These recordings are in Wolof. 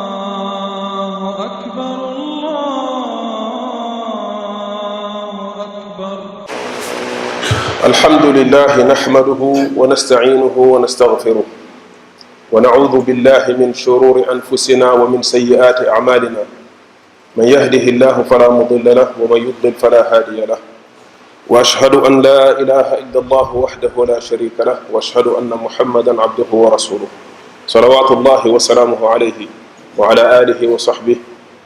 الله أكبر الله أكبر. الحمد لله نحمده ونستعينه ونستغفره ونعوذ بالله من شرور أنفسنا ومن سيئات أعمالنا من يهده الله فلا مضل له ومن يضلل فلا هادي له وأشهد أن لا إله إلا الله وحده لا شريك له وأشهد أن محمدا عبده ورسوله صلوات الله وسلامه عليه وعلى آله وصحبه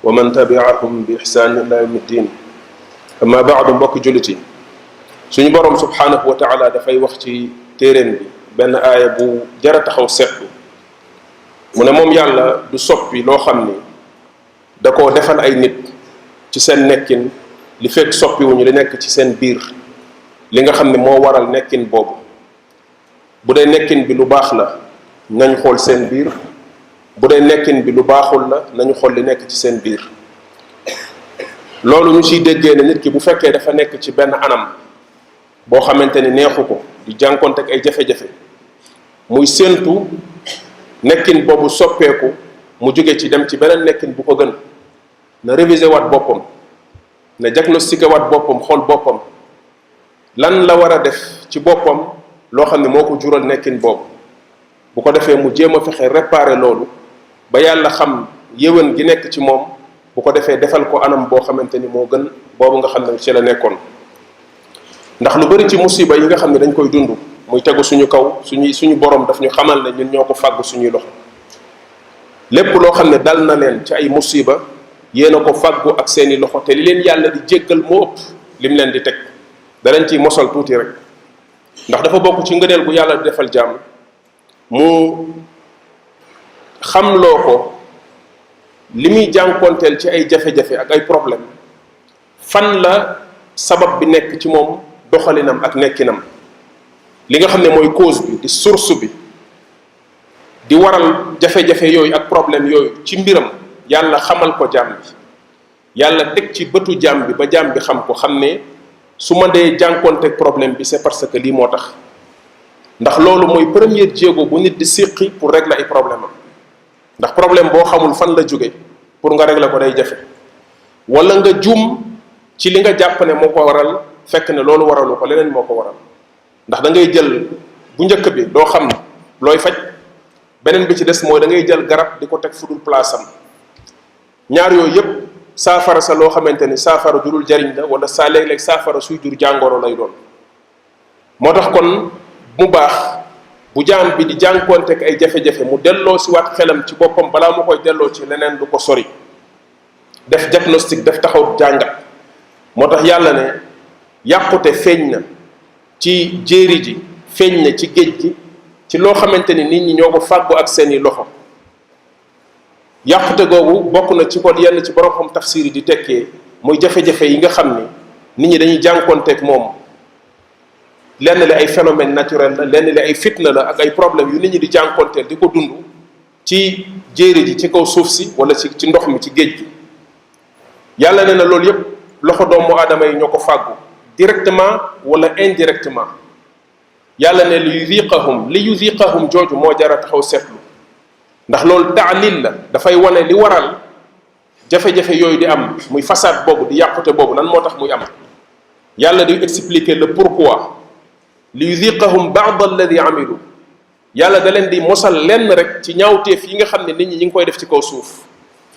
ومن تبعهم بإحسان إلى يوم الدين. أما بعد mbokk jullit suñu borom subhanahu wa taala dafay wax ci téeréem bi benn aaya bu jara taxaw seetlu mu ne moom yàlla du soppi loo xam ni da koo defal ay nit ci seen nekkin li fekk soppiwuñu li nekk ci seen biir li nga xam ne moo waral nekkin boobu. bu dee nekkin bi lu baax la nañ xool seen biir, bu dee nekkin bi lu baaxul la nañu xool li nekk ci seen biir. loolu ñu ciy déggee ne nit ki bu fekkee dafa nekk ci benn anam boo xamante ni neexu ko, di jànkonte ak ay jafe-jafe, muy séentu nekkin boobu soppeeku mu jóge ci dem ci beneen nekkin bu ko gën, na réviser waat boppam, na diagnostiqué waat boppam, xool boppam lan la war a def ci boppam loo xam ne moo ko jural nekkin boobu. bu ko defee mu jéem a fexe réparer loolu ba yàlla xam yéwén gi nekk ci moom, bu ko defee defal ko anam boo xamante ni moo gën boobu nga xam ne ci la nekkoon. ndax lu bari ci musiba yi nga xam ne dañ koy dund muy tegu suñu kaw, suñu borom daf ñu xamal ne ñun ñoo ko fàggu suñuy loxo. lépp loo xam ne dal na leen ci ay musiba yéen a ko fàggu ak seeni loxo, te li leen yàlla di jéggal moo ëpp lim leen di teg. da leen ciy mosal tuuti rek, ndax dafa bokk ci ngëneel gu yàlla di defal jàmm mu xamloo ko li muy jànkoonteel ci ay jafe-jafe ak ay problème, fan la sabab bi nekk ci moom, doxalinam ak nekkinam, li nga xam ne mooy cause bi di source bi di waral jafe-jafe yooyu ak problème yooyu ci mbiram. yàlla xamal ko jaam bi, yàlla teg ci bëtu jaam bi ba jaam bi xam ko, xam ne su ma dee jànkoonteeg problème bi c'est parce que lii moo tax. ndax loolu mooy première jéego bu nit di séqi pour régler ay problème am. ndax problème boo xamul fan la jóge pour nga régler ko day jafe, wala nga juum ci li nga jàpp ne moo ko waral fekk ne loolu waralu ko, leneen moo ko waral. ndax da ngay jël bu njëkk bi doo xam looy faj, beneen bi ci des mooy da ngay jël garab di ko teg fu dul place am. ñaar yooyu yépp saafara sa loo xamante ni saafara ju dul jariñ la, wala saa léeg-léeg saafara suy jur jàngoro lay doon. moo tax kon mu baax bu jaam bi di jànkoonteeg ay jafe-jafe mu delloo si waat xelam ci boppam balaa mu koy delloo ci leneen lu ko sori, def diagnostic, def taxaw jàngat. moo tax yàlla ne yàqute feeñ na ci jéeri ji, feeñ na ci géej gi, ci loo xamante ni nit ñi ñoo ko fàggu ak seeni loxo. yàqute googu bokk na ci kon yenn ci borom xam tafsir yi di tekkee muy jafe-jafe yi nga xam ni nit ñi dañuy jànkoonteeg moom. lenn li ay phénomène naturel la, lenn li ay fitna la ak ay problème yu nit ñi di jànkoonteel di ko dund ci jéeri ji, ci kaw suuf si, wala ci ndox mi, ci géej gi. yàlla nee na loolu yépp loxo doomu aadama yi ñoo ko fàggu directement wala indirectement. yàlla ne li yuziqahum jooju moo jara taxaw seetlu, ndax loolu taalil la, dafay wane li waral jafe-jafe yooyu di am, muy façade boobu, di yàqute boobu, lan moo tax muy am. yàlla di expliquer le pourquoi. li yuziqahum ba'd alladi amilu, yàlla da leen di mosal lenn rek ci ñaawteef yi nga xam ne nit ñi ngi koy def ci kaw suuf.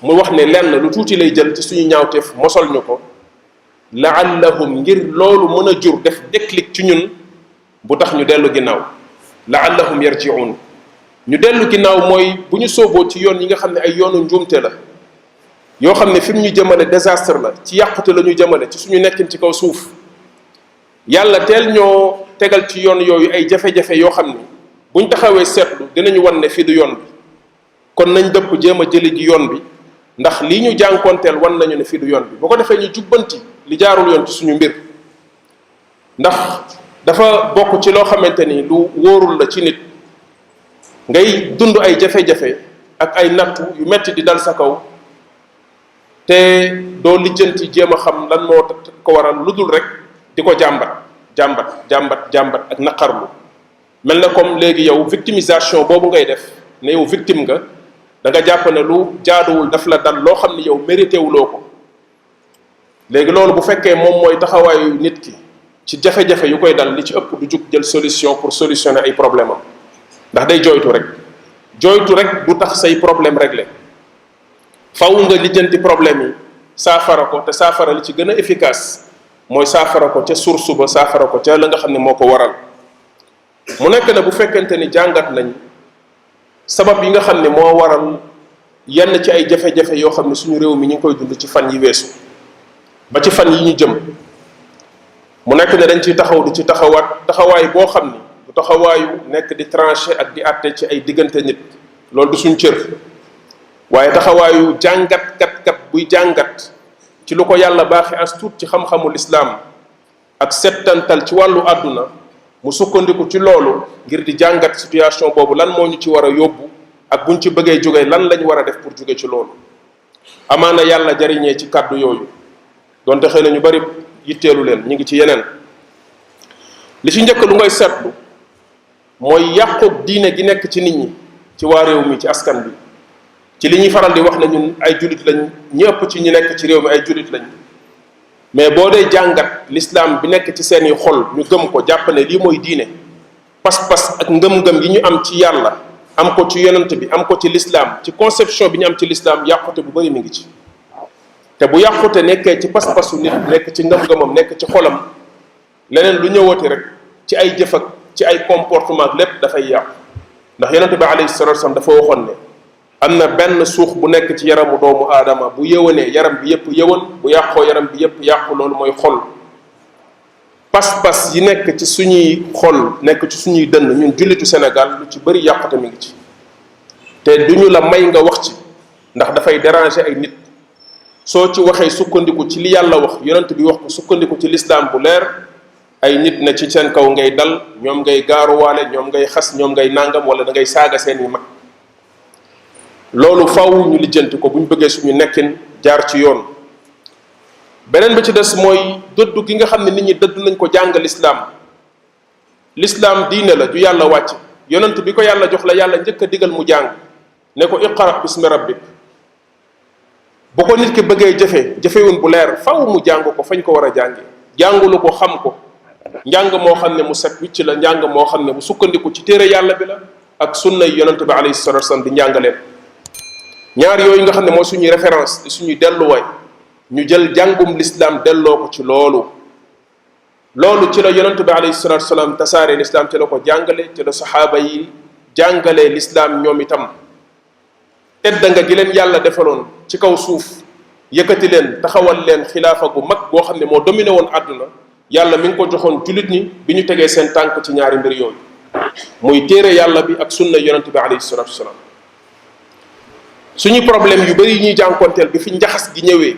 mu wax ne lenn lu tuuti lay jël ci suñu ñaawteef mosal ñu ko, laallahum, ngir loolu mën a jur def déclic ci ñun bu tax ñu dellu ginnaaw. laallahum yarji'un, ñu dellu ginnaaw mooy bu ñu sooboo ci yoon yi nga xam ne ay yoonu njuumte la, yoo xam ne fi mu ñu jëmale désastre la, ci yàqute la ñu jëmale ci suñu nekkin ci kaw suuf. yàlla teel ñoo tegal ci yoon yooyu ay jafe-jafe yoo xam ni buñ taxawee seetlu dinañu wan ne fii du yoon bi, kon nañ dëpp jéem a jëli ji yoon bi, ndax lii ñu jànkoonteel wan nañu ne fii du yoon bi. bu ko defee ñu jubbanti li jaarul yoon ci suñu mbir. ndax dafa bokk ci loo xamante ni lu wóorul la ci nit ngay dund ay jafe-jafe ak ay nattu yu metti di dal sa kaw, te doo lijjanti jéem a xam lan moo ko waral, lu dul rek di ko jàmbat ak naqarlu. mel na comme léegi yow victimisation boobu ngay def ne yow victime nga da nga jàpp ne lu jaaduwul daf la dal loo xam ne yow mérité wuloo ko léegi loolu bu fekkee moom mooy taxawaayu nit ki ci jafe-jafe yu koy dal li ci ëpp du jug jël solution pour solutionner ay problème am ndax day jooytu rek du tax say problème réglé faw nga lijjanti problème yi saafara ko te saafara li ci gën a efficace mooy saafara ko ca source ba saafara ko ca la nga xam ne moo ko waral mu nekk ne bu fekkente ni jàngat nañ sabab yi nga xam ne moo waral yenn ci ay jafe-jafe yoo xam ne suñu réew mi ñu ngi koy dund ci fan yi weesu ba ci fan yi ñu jëm mu nekk ne dañ ciy taxaw di ci taxawaay boo xam ni du taxawaayu nekk di trancher ak di àtte ci ay diggante nit loolu du suñ cër waaye taxawaayu jàngatkat buy jàngat ci lu ko yàlla baaxe as tuut ci xam-xamul islaam ak settantal ci wàllu àdduna mu sukkandiku ci loolu ngir di jàngat situation boobu lan moo ñu ci war a yóbbu ak buñ ci bëggee jóge lan lañ war a def pour jóge ci loolu amaana yàlla jariñee ci kàddu yooyu donte xëy na ñu bari yitteelu leen ñu ngi ci yeneen li ci njëkk lu ngay seetlu mooy yàqu diine gi nekk ci nit ñi ci waa réew mi ci askan bi ci li ñuy faral di wax ne ñun ay jullit lañ ñi ëpp ci ñi nekk ci réew mi ay jullit lañ mais boo dee jàngat l'islam bi nekk ci seeni xol ñu gëm ko jàpp ne lii mooy diine pas-pas ak ngëm-ngëm yi ñu am ci yàlla am ko ci yonent bi am ko ci l'islam ci conception bi ñu am ci l'islam yàqute bu bari mi ngi ci te bu yàqute nekkee ci pas-pasu nit nekk ci ngëm-ngëmam nekk ci xolam leneen lu ñëwati rek ci ay jëf ak ci ay comportement lépp dafay yàqu ndax yonent bi alayhi salatu wasallam dafa waxoon ne am na benn suux bu nekk ci yaramu doomu aadama bu yëwanee yaram bi yépp yëwan bu yàqoo yaram bi yépp yàqu loolu mooy xol pas-pas yi nekk ci suñuy xol nekk ci suñuy dënn ñun jullitu Sénégal lu ci bëri yàqute mi ngi ci te duñu la may nga wax ci ndax dafay déranger ay nit soo ci waxee sukkandiku ci li yàlla wax yonent bi wax ko sukkandiku ci lislaam bu leer ay nit na ci seen kaw ngay dal ñoom ngay gaaruwaale ñoom ngay xas ñoom ngay nàngam wala da ngay saaga seen i mag loolu faw ñu lijjanti ko bu ñu bëggee suñu nekkin jaar ci yoon beneen ba ci des mooy dëddu gi nga xam ne nit ñi dëddu nañ ko jàng l'islam diine la ju yàlla wàcc yonent bi ko yàlla jox la yàlla njëkk a digal mu jàng ne ko iqra bismi rabbik bu ko nit ki bëggee jëfewun bu leer faw mu jàng ko fañ ko war a jànge jàngulu ko xam ko njàng moo xam ne mu set wicc la njàng moo xam ne mu sukkandiku ci téere yàlla bi la ak sunna yi yonent bi alayhi salatu wasallam di njàngaleen ñaar yooyu nga xam ne mooy suñuy référence di suñuy delluwaay ñu jël jàngum l'islam delloo ko ci loolu ci la yonent bi alayhi salatu wasallam tasaare l'islam ci la ko jàngale ci la saxaaba yi jàngalee l'islam ñoom itam tedda nga gi leen yàlla defaloon ci kaw suuf yëkkati leen taxawal leen xilaafa gu mag boo xam ne moo dominé woon àdduna yàlla mi ngi ko joxoon jullit ñi bi ñu tegee seen tànk ci ñaari mbir yooyu muy téere yàlla bi ak sunna yonent bi alayhi salatu wasallam suñu problème yu bari yi ñuy jànkonteel bi fi njaxas gi ñëwee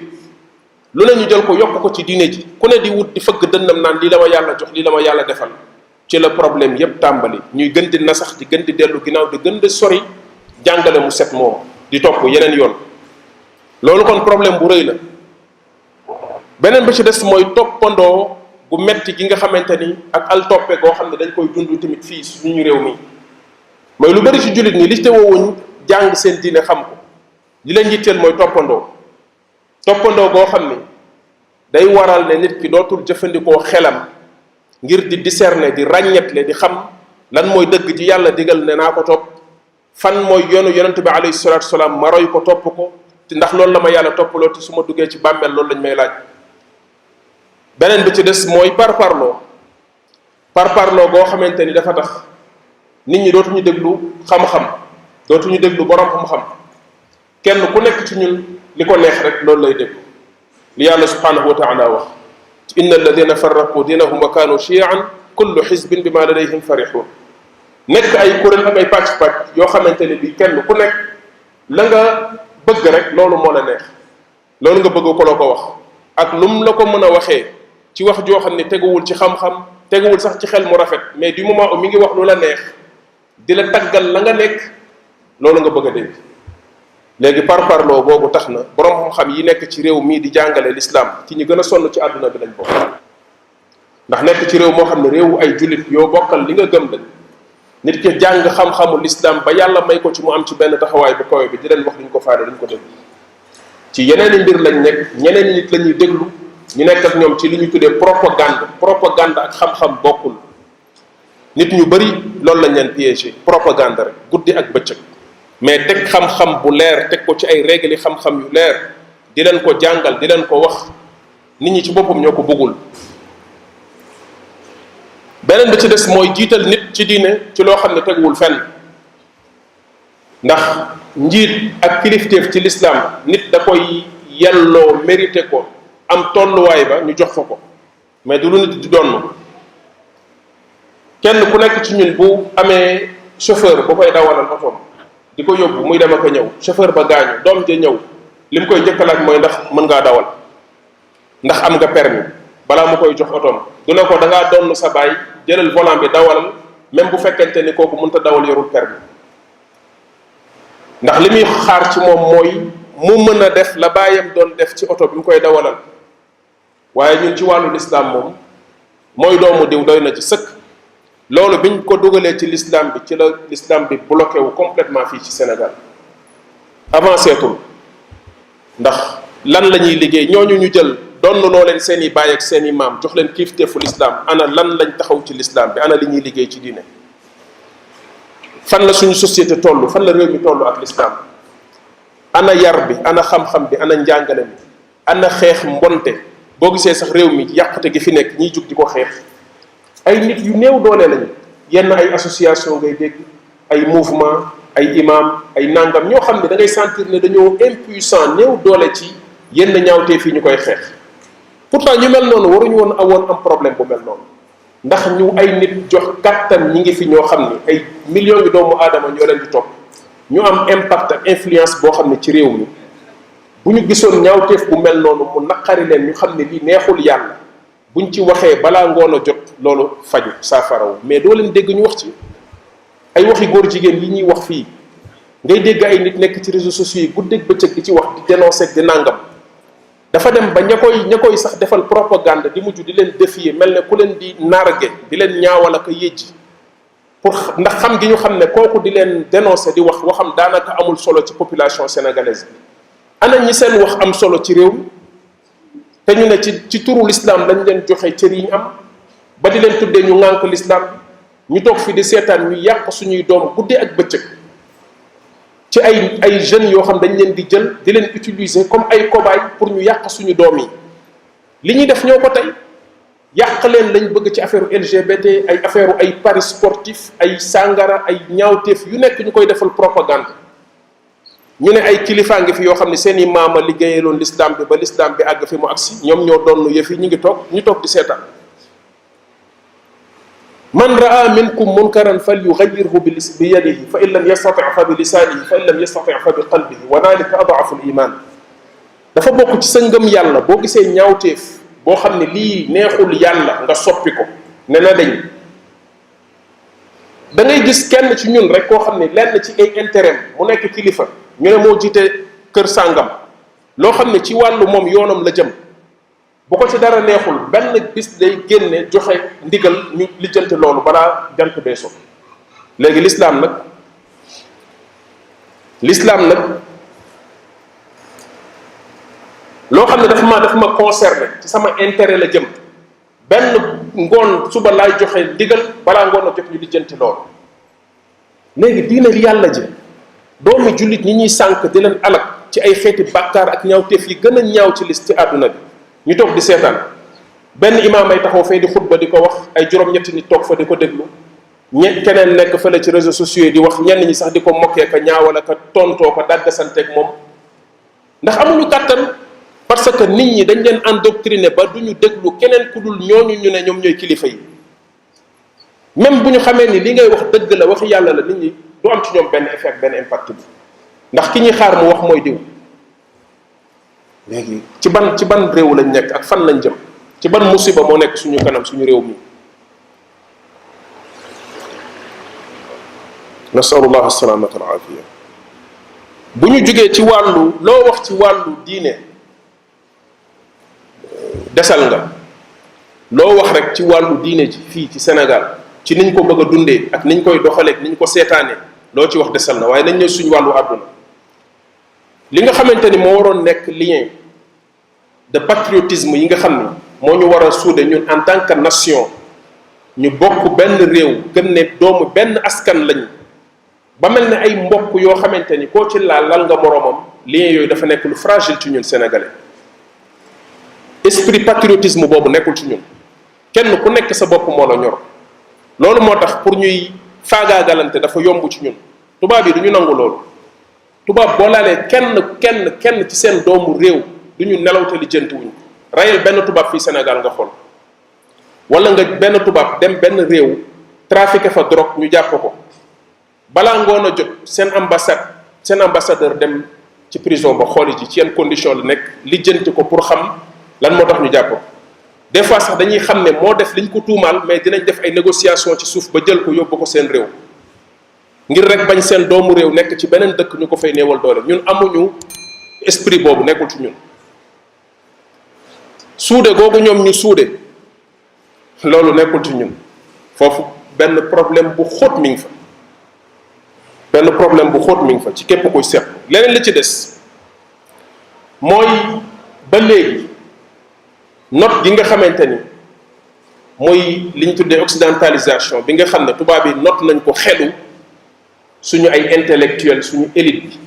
lu ne ñu jël ko yokk ko ci diine ji ku ne di wut di fëgg dënnam naan lii la ma yàlla jox lii la ma yàlla defal ci la problème yépp tàmbali ñuy gën di nasax di gën di dellu ginnaaw di gën di sori jàngale mu set moom di topp yeneen yoon loolu kon problème bu rëy la beneen ba ci des mooy toppandoo gu metti gi nga xamante ni ak al toppe goo xam ne dañ koy dund tamit fii suñu réew mi mooy lu bari ci jullit ñi li te woowuñ jàng seen diine xam ko li leen yitteel mooy toppandoo goo xam ni day waral ne nit ki dootul jëfandikoo xelam ngir di discerner di ràññetle di xam lan mooy dëgg ci yàlla digal ne naa ko topp fan mooy yoonu yonent bi alayhi salatu wasalaam ma roy ko topp ko te ndax loolu la ma yàlla toppaloo te su ma duggee ci bàmmeel loolu lañ may laaj beneen bi ci des mooy parparloo goo xamante ni dafa tax nit ñi dootuñu déglu xam-xam dootuñu déglu borom xam-xam kenn ku nekk ci ñun li ko neex rek loolu lay déglu li yàlla subhanahu wa taala wax inna alladina farraqu dinahum wa kanu shiyan kullu xisbin bima ladayhim farixun nekk ay kuréel ak ay pàcc-pàcc yoo xamante ne bi kenn ku nekk la nga bëgg rek loolu moo la neex loolu nga bëgg ko la ko wax ak lum la ko mën a waxee ci wax joo xam ne teguwul ci xam-xam teguwul sax ci xel mu rafet mais du moment où mi ngi wax lu la neex di la taggal la nga nekk loolu nga bëgg a dégg léegi parparloo boobu tax na borom xam-xam yi nekk ci réew mii di jàngale l'islam ci ñi gën a sonn ci àdduna bi lañ bokk ndax nekk ci réew moo xam ne réewu ay jullit yoo bokkal li nga gëm lañ nit ki jàng xam-xamu l'islam ba yàlla may ko ci mu am ci benn taxawaay bu kawe bi di leen wax duñ ko faale duñ ko déglu ci yeneen i mbir lañ nekk ñeneen i nit la ñuy déglu ñu nekk ak ñoom ci li ñu tuddee propagande ak xam-xam bokkul nit ñu bari loolu lañ leen piégé propagande rek guddi ak bëccëg mais teg xam-xam bu leer teg ko ci ay règles yi xam-xam yu leer di leen ko jàngal di leen ko wax nit ñi ci boppam ñoo ko bëggul. beneen bi ci des mooy jiital nit ci diine ci loo xam ne teguwul fenn ndax njiit ak kilifteef ci l'islam nit da koy yelloo mérité ko am tolluwaay ba ñu jox ko mais du lu nit di donn kenn ku nekk ci ñun bu amee chauffeur bu koy dawalal otoom di ko yóbbu muy dem ak a ñëw chauffeur ba gaañu doom ja ñëw li mu koy njëkkalaat mooy ndax mën ngaa dawal ndax am nga permis balaa mu koy jox otoom du ne ko da ngaa donn sa baay jëlal volant bi dawalal même bu fekkente ni kooku mënta dawal yorul permis ndax li muy xaar ci moom mooy mu mën a def la baayam doon def ci oto bi mu koy dawalal waaye ñun ci wàllu l'islam moom mooy doomu diw doy na ci sëkk loolu biñ ko dugalee ci l'islam bi ci la l'islam bi bloqué wu complètement fii ci Sénégal avancé tul ndax lan la ñuy liggéey ñooñu ñu jël donn loo leen seen i baay ak seen i maam jox leen kilifteefu l'islam ana lan lañ taxaw ci l'islam bi ana li ñuy liggéey ci diine fan la suñu société toll fan la réew mi toll ak l'islam ana yar bi ana xam-xam bi ana njàngale mi ana xeex mbonte boo gisee sax réew mi yàqute gi fi nekk ñiy jug di ko xeex ay nit yu néew doole lañu yenn ay association ngay dégg ay mouvement ay imam ay nangam ñoo xam ne da ngay sentir ne dañoo impuissant néew doole ci yenn ñaawtee fii ñu koy xeex pourtant ñu mel noonu waruñu woon am problème bu mel noonu ndax ñu ay nit jox kattan ñi ngi fi ñoo xam ni ay millions de doomu aadama ñoo leen di topp ñu am impact ak influence boo xam ne ci réew mi bu ñu gisoon ñaawteef bu mel noonu mu naqari leen ñu xam ne lii neexul yàlla buñ ci waxee balaa ngoon a jot loolu faju saafarawu mais doo leen dégg ñu wax ci ay waxi góor jigéen yi ñuy wax fii ngay dégg ay nit nekk ci réseaux sociaux yi guddeeg bëccëg di ci wax di dénoncer di nangam dafa dem ba ña koy sax defal propagande di mujj di leen défier mel ne ku leen di narge di leen ñaawal ak a yéjji pour ndax xam gi ñu xam ne kooku di leen dénoncer di wax waxam daanaka amul solo ci population sénégalaise bi ana ñi seen wax am solo ci réew mi te ñu ne ci turu l'islam lañ leen joxe cër yi ñu am ba di leen tuddee ñu ŋànk l'islam ñu toog fi di seetaan ñu yàq suñuy doom guddee ak bëccëg ci ay jeunes yoo xam dañ leen di jël di leen utiliser comme ay cobaye pour ñu yàq suñu doom yi li ñuy def ñoo ko tey yàq leen lañ bëgg ci affaire LGBT ay affaire ay paris sportif ay sàngara ay ñaawteef yu nekk ñu koy defal propagande ñu ne ay kilifaa ngi fi yoo xam ne seen i maama liggéeyaloon l'islam bi ba l'islam bi àgg fi mu agsi ñoom ñoo doon yëf yi ñu ngi toog di seetaan man raa minkum munkaran falyughayyirhu bi yadihi fa in lam yastati fa bi lisanihi fa in lam yastati fa bi qalbihi wa dhalika ad'afu al-iman dafa bokk ci sa ngëm yàlla boo gisee ñaawteef boo xam ne lii neexul yàlla nga soppi ko ne na dañ da ngay gis kenn ci ñun rek koo xam ne lenn ci ay intérêt mu nekk kilifa ñu ne moo jiite kër sàngam loo xam ne ci wàllu moom yoonam la jëm bu ko ci dara neexul benn bis day génne joxe ndigal ñu lijjante loolu balaa jant bee so léegi l'islam nag loo xam ne dafa ma concerné ci sama intérêt la jëm benn ngoon suba laay joxe ndigal balaa ngoon a jot ñu lijjanti loolu léegi diine yàlla ji doomi jullit ñi ñuy sànk di leen alak ci ay xeeti bàkkaar ak ñaawteef yi gën a ñaaw ci lis ci àdduna bi ñu toog di seetaan benn imaam ay taxaw fee di xutba di ko wax ay juróom-ñetti nit toog fa di ko déglu keneen nekk fële ci réseaux sociaux yi di wax ñenn ñi sax di ko mokkee ka ñaawal ka tontoo ko dàggasanteeg moom ndax amuñu kàttan parce que nit ñi dañ leen endoctriné ba duñu déglu keneen ku dul ñooñu ñu ne ñoom ñooy kilifa yi même bu ñu xamee ni li ngay wax dëgg la waxi yàlla la nit ñi du am ci ñoom benn effet benn impact bi ndax ki ñuy xaar mu wax mooy diw léegi ci ban réew lañ nekk ak fan lañ jëm ci ban musiba moo nekk suñu kanam suñu réew mi nasalullah asalaamata al afiya bu ñu jógee ci wàllu loo wax ci wàllu diine desal nga loo wax rek ci wàllu diine ji fii ci Sénégal ci niñ ko bëgg a dundee ak niñ koy doxalee ak niñ ko seetaanee loo ci wax desal na waaye nañ ñëw suñu wàllu àdduna li nga xamante ni moo waroon nekk lien de patriotisme yi nga xam ni moo ñu war a suude ñun en tant que nation ñu bokk benn réew gëm ne doomu benn askan lañ ba mel ne ay mbokk yoo xamante ni koo ci lal nga moroomam lien yooyu dafa nekk lu fragile ci ñun sénégalais esprit patriotisme boobu nekkul ci ñun kenn ku nekk sa bopp moo la ñor loolu moo tax pour ñuy faagaagalante dafa yomb ci ñun tubaab yi du ñu nangu loolu tubaab boo laalee kenn ci seen doomu réew du ñu nelaw te lijjanti wuñ ko rayal benn tubaab fii Sénégal nga xool wala nga benn tubaab dem benn réew trafiqué fa drogue ñu jàpp ko balaa ngoon a jot seen ambassadeur dem ci prison ba xooli ji ci yenn condition la nekk lijjanti ko pour xam lan moo tax ñu jàpp ko des fois sax dañuy xam ne moo def liñ ko tuumaal mais dinañ def ay négociation ci suuf ba jël ko yóbbu ko seen réew ngir rek bañ seen doomu réew nekk ci beneen dëkk ñu ko fay néewal doole ñun amuñu esprit boobu nekkul ci ñun suude googu ñoom ñu suude loolu nekkul ci ñun foofu benn problème bu xóot mi ngi fa ci képp kuy seet leneen li ci des mooy ba léegi note gi nga xamante ni mooy li ñu tuddee occidentalisation bi nga xam ne tubaab yi note nañ ko xelu suñu ay intellectuel suñu élite bi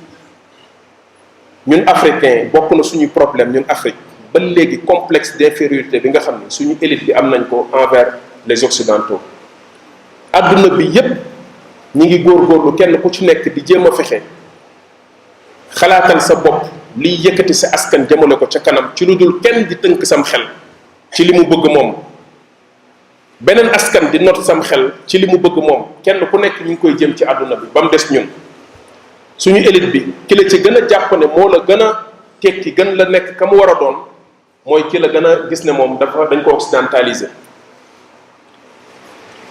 ñun africain bokk na suñu problème ñun Afrique ba léegi complexe d'infériorité bi nga xam ne suñu élite bi am nañ ko envers les occidentaux adduna bi yépp ñi ngi góorgóorlu kenn ku ci nekk di jéem a fexe xalaatal sa bopp liy yëkkati sa askan jëmale ko ca kanam ci lu dul kenn di tënk sam xel ci li mu bëgg moom beneen askan di not sam xel ci li mu bëgg moom kenn ku nekk ñu ngi koy jëm ci àdduna bi ba mu des ñun suñu élite bi ki la ci gën a jàpp ne moo la gën a tekki gën la nekk ka mu war a doon mooy ki la gën a gis ne moom dañ ko occidentaliser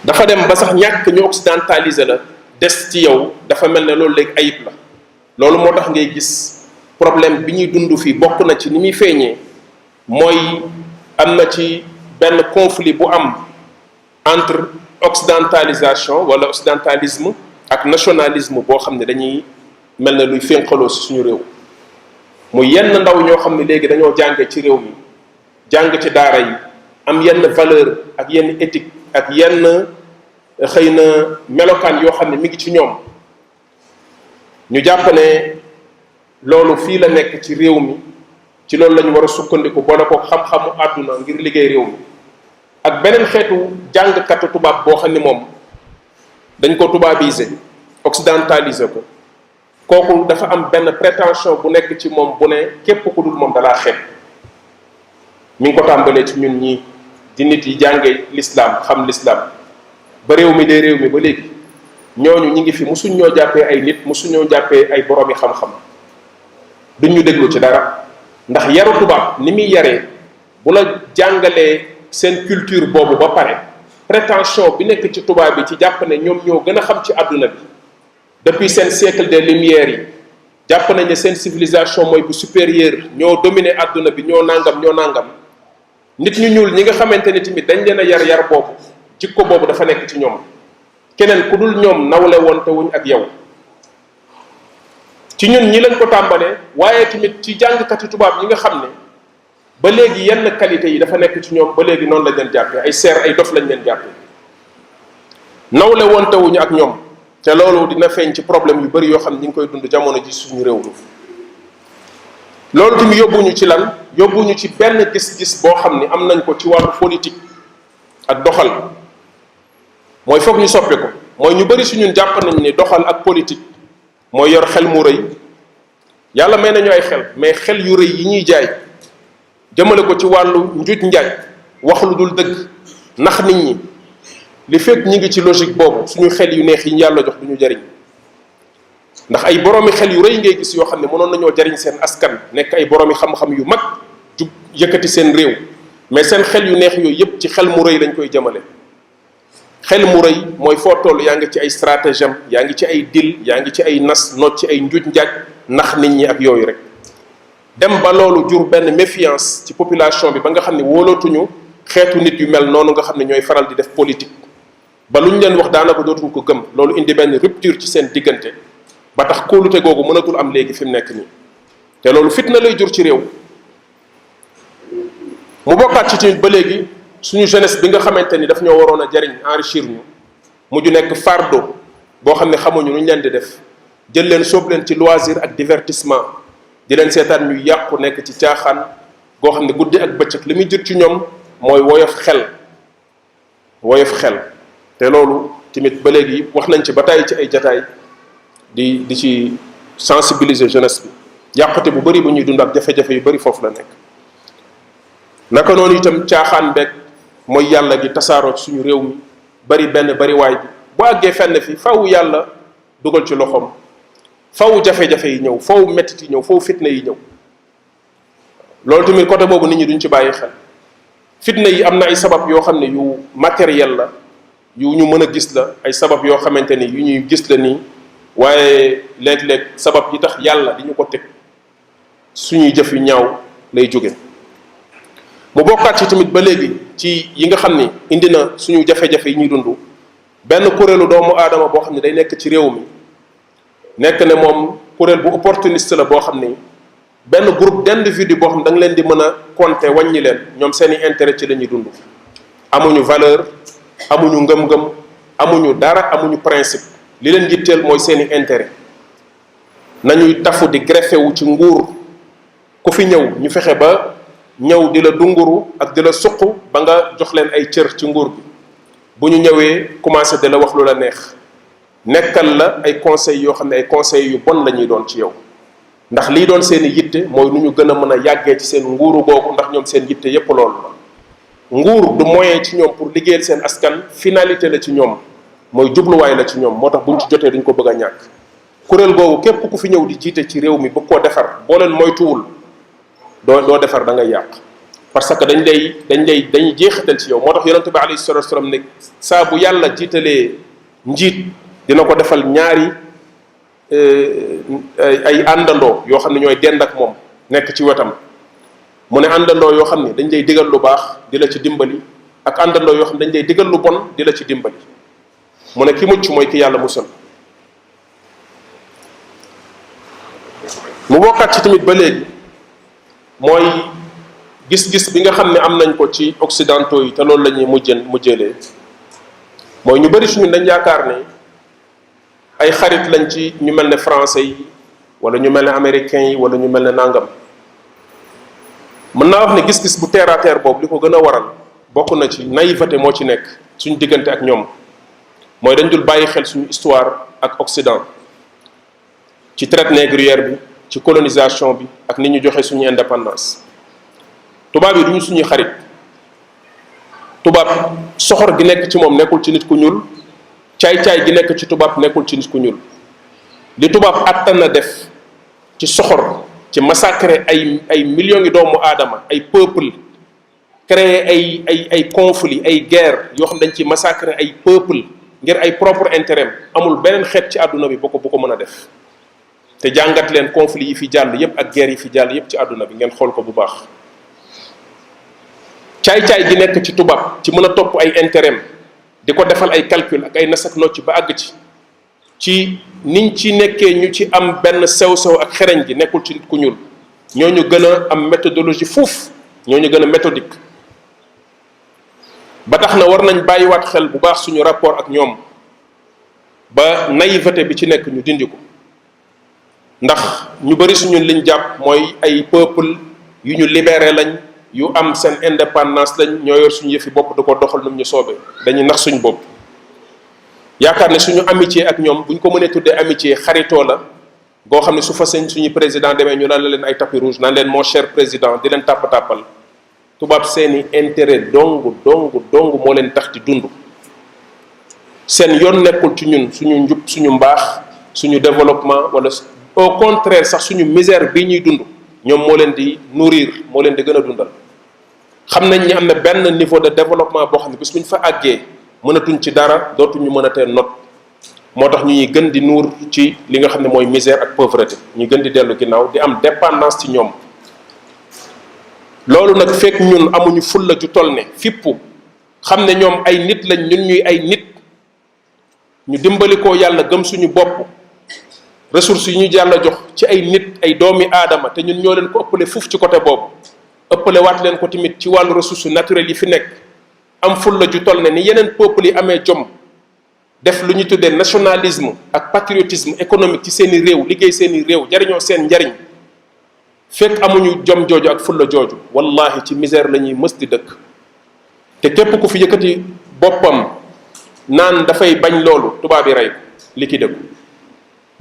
dafa dem ba sax ñàkk ñu occidentaliser la des ci yow dafa mel ne loolu léegi ayib la loolu moo tax ngay gis problème bi ñuy dund fii bokk na ci ni muy feeñee mooy am na ci benn conflit bu am entre occidentalisation wala occidentalisme ak nationalisme boo xam ne dañuy mel ne luy fénqaloo si suñu réew muy yenn ndaw ñoo xam ne léegi dañoo jànge ci réew mi jàng ci daara yi am yenn valeur ak yenn éthique ak yenn xëy na melokaan yoo xam ne mi ngi ci ñoom ñu jàpp ne loolu fii la nekk ci réew mi ci loolu la ñu war a sukkandiku boole ko xam-xamu àdduna ngir liggéey réew mi ak beneen xeetu jàngkatu tubaab boo xam ne moom dañ ko tubaabiser occidentaliser ko kooku dafa am benn prétention bu nekk ci moom bu ne képp ku dul moom dalaa xeeb mi ngi ko tàmbalee ci ñun ñii di nit yi jànge l'islam xam l'islam ba réew mi dee réew mi ba léegi ñooñu ñi ngi fi musuñ ñoo jàppee ay nit musuñ ñoo jàppee ay boroomi xam-xam duñ ñu déglu ci dara ndax yaru tubaab ni muy yaree bu la jàngalee seen culture boobu ba pare prétention bi nekk ci tubaab bi ci jàpp ne ñoom ñoo gën a xam ci àdduna bi depuis seen siècle des lumières yi jàpp nañ ne seen civilisation mooy bu supérieure ñoo dominer àdduna bi ñoo nangam nit ñu ñuul ñi nga xamante ni tamit dañ leen a yar boobu jikko boobu dafa nekk ci ñoom keneen ku dul ñoom nawle woon te wuñ ak yow ci ñun ñi lañ ko tàmbalee waaye tamit ci jàngkati tubaab yi nga xam ne ba léegi yenn qualité yi dafa nekk ci ñoom ba léegi noonu lañ leen jàppee ay seer ay dof lañ leen jàppee nawle woon te wuñu ak ñoom te loolu dina feeñ ci problème yu bari yoo xam ne ñu ngi koy dund jamono ji suñu réew mi loolu tamit yóbbuñu ci lan yóbbuñu ci benn gis-gis boo xam ni am nañ ko ci wàllu politique ak doxal mooy foog ñu soppi ko mooy ñu bari suñu jàpp nañ ni doxal ak politique mooy yor xel mu rëy yàlla may nañu ay xel mais xel yu rëy yi ñuy jaay jëmale ko ci wàllu njuuj njaaj wax lu dul dëgg nax nit ñi li fekk ñi ngi ci logique boobu suñu xel yu neex yi ñu yàlla jox du ñu jariñ ndax ay boroomi xel yu rëy ngay gis yoo xam ne mënoon nañoo jariñ seen askan nekk ay boroomi xam-xam yu mag jug yëkkati seen réew mais seen xel yu neex yooyu yépp ci xel mu rëy lañ koy jëmale xel mu rëy mooy foo toll yaa ngi ci ay stratagème yaa ngi ci ay dil yaa ngi ci ay nas noot ci ay njuuj njaaj nax nit ñi ak yooyu rek dem ba loolu jur benn méfiance ci population bi ba nga xam ne wóolootuñu xeetu nit yu mel noonu nga xam ne ñooy faral di def politique ba lu ñu leen wax daanaka dootuñ ko gëm. loolu indi benn rupture ci seen diggante ba tax kóolute googu mënatul am léegi fi mu nekk nii te loolu fitna lay jur ci réew. mu bokkaat ci tamit ba léegi suñu jeunesse bi nga xamante ni daf ñoo waroon a jariñ enrichir ñu mujj nekk fardeau boo xam ne xamuñu nu ñu leen di def jël leen sóob leen ci loisir ak divertissement di leen seetaan ñu yàqu nekk ci caaxaan goo xam ne guddi ak bëccëg li muy jur ci ñoom mooy woyof xel te loolu tamit ba léegi wax nañ ci ba tàyyi ci ay jataay di ci sensibiliser jeunesse bi yàqute bu bari bu ñuy dund ak jafe-jafe yu bari foofu la nekk. naka noonu itam caaxaan beeg mooy yàlla gi tasaaroo ci suñu réew mi bari waay bi bu àggee fenn fi faw yàlla dugal ci loxoom faw jafe-jafe yi ñëw faw mettit yi ñëw faw fitna yi ñëw. loolu tamit côté boobu nit ñi duñ ci bàyyi xel fitna yi am na ay sabab yoo xam ne yu matériel la yu ñu mën a gis la ay sabab yoo xamante ni yu ñuy gis la nii waaye léeg-léeg sabab yi tax yàlla di ñu ko teg suñuy jëf yu ñaaw lay jóge. mu bokkaat ci tamit ba léegi ci yi nga xam ni indi na suñu jafe-jafe yi ñuy dund benn kuréelu doomu aadama boo xam ne day nekk ci réew mi nekk ne moom kuréel bu opportuniste la boo xam ni benn groupe d'individus boo xam ne da nga leen di mën a compter wàññi leen ñoom seeni intérêt ci la ñuy dund. amuñu valeur amuñu ngëm-ngëm amuñu dara amuñu principe li leen yitteel mooy seeni intérêt nañuy tafu di greffé wu ci nguur ku fi ñëw ñu fexe ba ñëw di la dunguru ak di la suq ba nga jox leen ay cër ci nguur bi bu ñu ñëwee commencé di la wax lu la neex nekkal la ay conseils yoo xam ne ay conseils yu bon la ñuy doon ci yow ndax lii doon seen i yitte mooy nu ñu gën a mën a yàggee ci seen nguuru boobu ndax ñoom seen yitte yépp loolu la. nguur du moyen ci ñoom pour liggéeyal seen askan finalité la ci ñoom mooy jubluwaay la ci ñoom moo tax buñ ci jotee duñ ko bëgg a ñàkk. kuréel googu képp ku fi ñëw di jiite ci réew mi bëgg koo defar boo leen moytuwul doo defar da ngay yàq parce que dañuy jeexital ci yow moo tax yonente bi alayhi salatu wasalam ne saa bu yàlla jiitalee njiit dina ko defal ñaari ay àndandoo yoo xam ne ñooy dend ak moom nekk ci wetam mu ne àndandoo yoo xam ne dañ lay digal lu baax di la ci dimbali ak àndandoo yoo xam ne dañ lay digal lu bon di la ci dimbali mu ne ki mucc mooy ki yàlla musal. mu bokkaat ci tamit ba léegi mooy gis-gis bi nga xam ne am nañ ko ci occidentaux yi te loolu la ñuy mujjëlee mooy ñu bari suñu dañ yaakaar ne ay xarit lañ ci ñu mel ne français yi wala ñu mel ne américains yi wala ñu mel ne nangam. mën naa wax ne gis-gis bu terre à terre boobu li ko gën a waral bokk na ci naïveté moo ci nekk suñu diggante ak ñoom mooy dañ dul bàyyi xel suñu histoire ak Occident ci traite négrière bi ci colonisation bi ak ni ñu joxe suñu indépendance. tubaab yi duñu suñuy xarit tubaab soxor gi nekk ci moom nekkul ci nit ku ñuul caay-caay gi nekk ci tubaab nekkul ci nit ku ñuul li tubaab attan na def ci soxor ci massacrer ay millions ngi doomu aadama ay peuple créer ay conflits ay guerre yoo xam dañ ci massacrer ay peuple ngir ay propre intérêt amul beneen xeet ci àdduna bi bu ko mën a def te jàngat leen conflits yi fi jàll yépp ak guerre yi fi jàll yépp ci àdduna bi ngeen xool ko bu baax. caay-caay gi nekk ci tubaab ci mën a topp ay intérêt di ko defal ay calcul ak ay nasak nocc ba àgg ci niñ ci nekkee ñu ci am benn sew-sew ak xereñ gi nekkul ci nit ku ñuul ñooñu gën a am méthodologie fuuf ñooñu gën a méthodique ba tax na war nañ bàyyiwaat xel bu baax suñu rapport ak ñoom ba naïveté bi ci nekk ñu dindi ko ndax ñu bari suñu liñ jàpp mooy ay peuple yu ñu libéré lañ yu am seen indépendance lañ ñoo yor suñu yëfi bopp da ko doxal nu ñu soobee dañuy nax suñu bopp yaakaar ne suñu amitié ak ñoom buñ ko mënee tuddee amitié xaritoo la goo xam ne su fa seen suñu président demee ñu naan leen ay tapis rouge naan leen mon cher président di leen tàpp-tàppal tubaab seeni intérêt dong moo leen tax di dund seen yoon nekkul ci ñun suñu njub suñu mbaax suñu développement wala au contraire sax suñu misère bii ñuy dund ñoom moo leen di nourrir moo leen di gën a dundal xam nañ ni am na benn niveau de développement boo xam ne bis bu ñu fa àggee mënatuñ ci dara dootuñu mën a tee not moo tax ñu ñuy gën di nuur ci li nga xam ne mooy misère ak pauvreté ñu gën di dellu ginnaaw di am dépendance ci ñoom. loolu nag fekk ñun amuñu fulla ju toll ne fippu xam ne ñoom ay nit lañ ñun ñuy ay nit ñu dimbali ko yàlla gëm suñu bopp ressources yi ñu yàlla jox ci ay nit ay doomi aadama te ñun ñoo leen ko ëppale fuuf ci côté boobu ëppale waat leen ko tamit ci wàllu ressources naturelles yi fi nekk am fulla ju toll ne ni yeneen peuples yi amee jom def lu ñu tuddee nationalisme ak patriotisme économique ci seeni réew liggéey seeni réew jariñoo seen njariñ fekk amuñu jom jooju ak fulla jooju wallahi ci misère la ñuy mës di dëkk te képp ku fi yëkkati boppam naan dafay bañ loolu tubaab yi rey ko li ki dëgg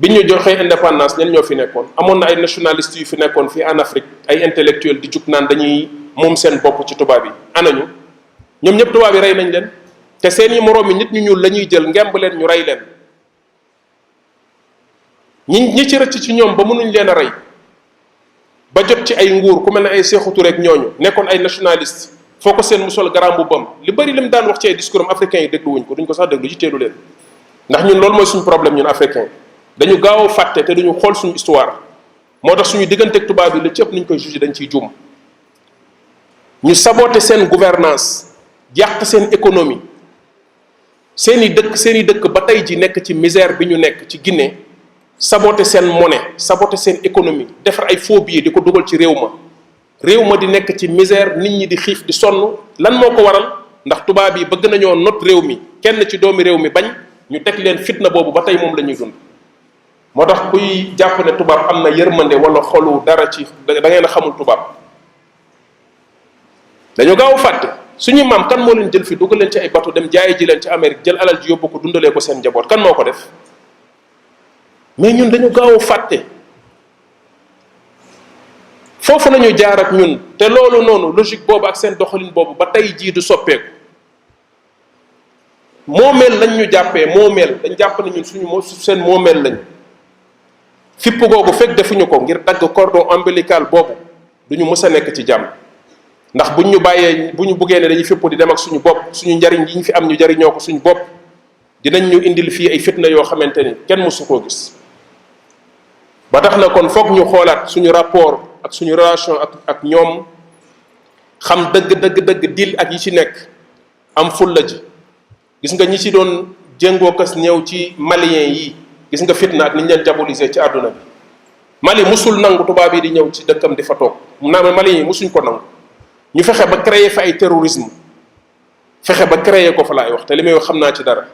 bi ñu joxee indépendance ñen ñoo fi nekkoon amoon na ay nationalistes yu fi nekkoon fii en Afrique ay intellectuels di jug naan dañuy moom seen bopp ci tubaab yi anañu ñoom ñëpp tubaab yi rey nañ leen te seeni moroom yi nit ñu ñuul la ñuy jël ngemb leen ñu rey leen ñi ci rëcc ci ñoom ba mënuñ leen a rey ba jot ci ay nguur ku mel ne ay Sékou Touré ak ñooñu nekkoon ay nationalistes foo ko seen mu sol garam bu bam li bëri lim daan wax ci ay discours am africains yi dégluwuñ ko duñ ko sax déglu ci teelu leen ndax ñun loolu mooy suñu problème ñun africain dañu gaaw a fàtte te duñu xool suñu histoire moo tax suñu digganteeg tubaab bi la ci ëpp niñ koy jugé dañ ciy juum ñu saboté seen gouvernance yàq seen économie seeni dëkk ba tey ji nekk ci misère bi ñu nekk ci Guinée saboté seen monnaie saboté seen économie defar ay faux billets di ko dugal ci réew ma di nekk ci misère nit ñi di xiif di sonn lan moo ko waral ndax tubaab yi bëgg nañoo not réew mi kenn ci doomi réew mi bañ ñu teg leen fitna boobu ba tey moom la ñuy dund moo tax kuy jàpp ne tubaab am na yërmande wala xolu dara ci da ngeen a xamul tubaab dañoo gaaw a fàtte suñu maam kan moo leen jël fi dugal leen ci ay bateau dem jaayi ji leen ci Amérique jël alal ji yóbbu ko dundalee ko seen njaboot kan moo ko def mais ñun dañu gaaw a fàtte foofu nañu jaar ak ñun te loolu noonu logique boobu ak seen doxalin boobu ba tey jii du soppeeku moomeel lañ ñu jàppee moomeel dañ jàpp ne ñun seen moomeel lañ fipp googu fekk defuñu ko ngir dagg cordon ombilical boobu duñu mës a nekk ci jàmm ndax buñ ñu bàyyee bu ñu buggee ne dañuy fipp di dem ak suñu bopp suñu njariñ yi ñu fi am ñu jariñoo ko suñu bopp dinañ ñu indil fii ay fitna yoo xamante ni kenn mësu koo gis ba tax na kon foog ñu xoolaat suñu rapport ak suñu relation ak ñoom xam dëgg dil ak yi ci nekk am fulla ji gis nga ñi ci doon jéngoo kas ñëw ci malien yi gis nga fitna ak ni ñu leen diaboliser ci àdduna bi Mali musul nangu tubaab yi di ñëw ci dëkkam di fa toog naa malien yi musuñ ko nangu ñu fexe ba créer fa ay terrorisme fexe ba créer ko fa laay wax te li may wax xam naa ci dara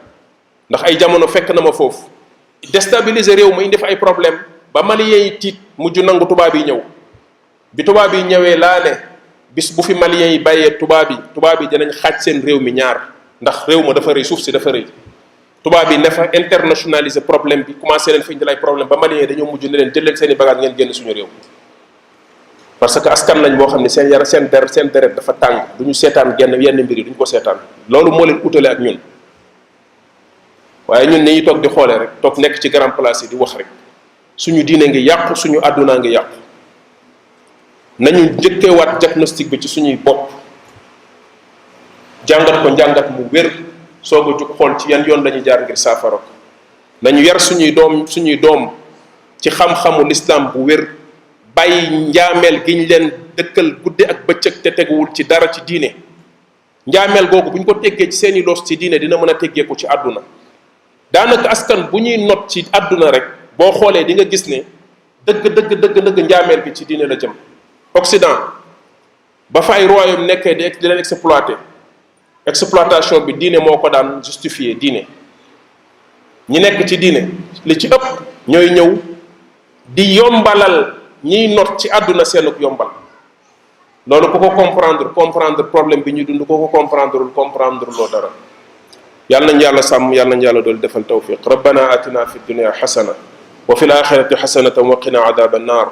ndax ay jamono fekk na ma foofu déstabiliser réew ma indi fa ay problème ba malien yi tiit mujj nangu tubaab yi ñëw bi tubaab yi ñëwee laa ne bis bu fi malien yi bàyyee tubaab yi dinañ xaaj seen réew mi ñaar ndax réew ma dafa rëy suuf si dafa rëy tubaab yi ne fa internationaliser problème bi commencé leen fi indil ay problème ba malien yi dañoo mujj ne leen jël leen seen i bagage ngeen génn suñu réew parce que askan lañ boo xam ne seen seen deret dafa tàng duñu seetaan yenn mbir yi duñu ko seetaan loolu moo leen utale ak ñun waaye ñun ni ñu toog di xoolee rek toog nekk ci grand place yi di wax rek suñu diine ngi yàqu suñu àddunaa ngi yàqu nañu njëkkeewaat diagnostic bi ci suñuy bopp jàngat ko njàngat mu wér soog a jug xool ci yan yoon lañuy jaar ngir saafara ko nañu yar suñuy doom ci xam-xamu l'islam bu wér bàyyi njaameel gi ñu leen dëkkal guddi ak bëccëg te teguwul ci dara ci diine njaameel googu bu ñu ko teggee ci seeni loos ci diine dina mën a teggee ko ci àdduna daanaka askan bu ñuy not ci àdduna rek boo xoolee di nga gis ne dëgg njaameel gi ci diine la jëm Occident ba fa ay royaume nekkee di leen exploitation bi diine moo ko daan justifier diine ñi nekk ci diine li ci ëpp ñooy ñëw di yombalal ñiy not ci àdduna seenuk yombal loolu ku ko comprendre problème bi ñu dund ku ko comprendre loo dara yàlla nañ yàlla sàmm yàlla nañ yàlla dool defal tawfiq rabbana atina fi dunya xasana wa fi alaxirati xasanatan wa qina adaba annar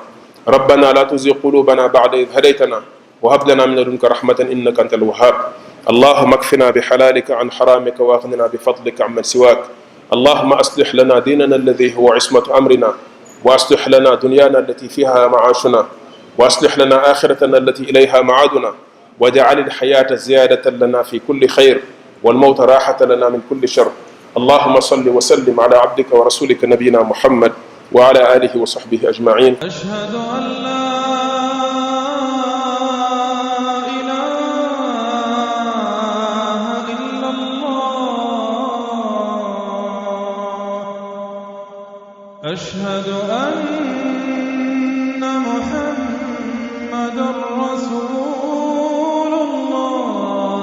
rabbana la tuzigh qulubana ba'da idh hadaytana wa hab lana min ladunka rahmatan innaka antal wahhab اللهم اكفنا بحلالك عن حرامك واغننا بفضلك عمن سواك اللهم اصلح لنا ديننا الذي هو عصمة امرنا واصلح لنا دنيانا التي فيها معاشنا واصلح لنا اخرتنا التي اليها معادنا واجعل الحياة زيادة لنا في كل خير والموت راحة لنا من كل شر اللهم صل وسلم على عبدك ورسولك نبينا محمد وعلى آله وصحبه أجمعين. أشهد أن لا إله إلا الله أشهد أن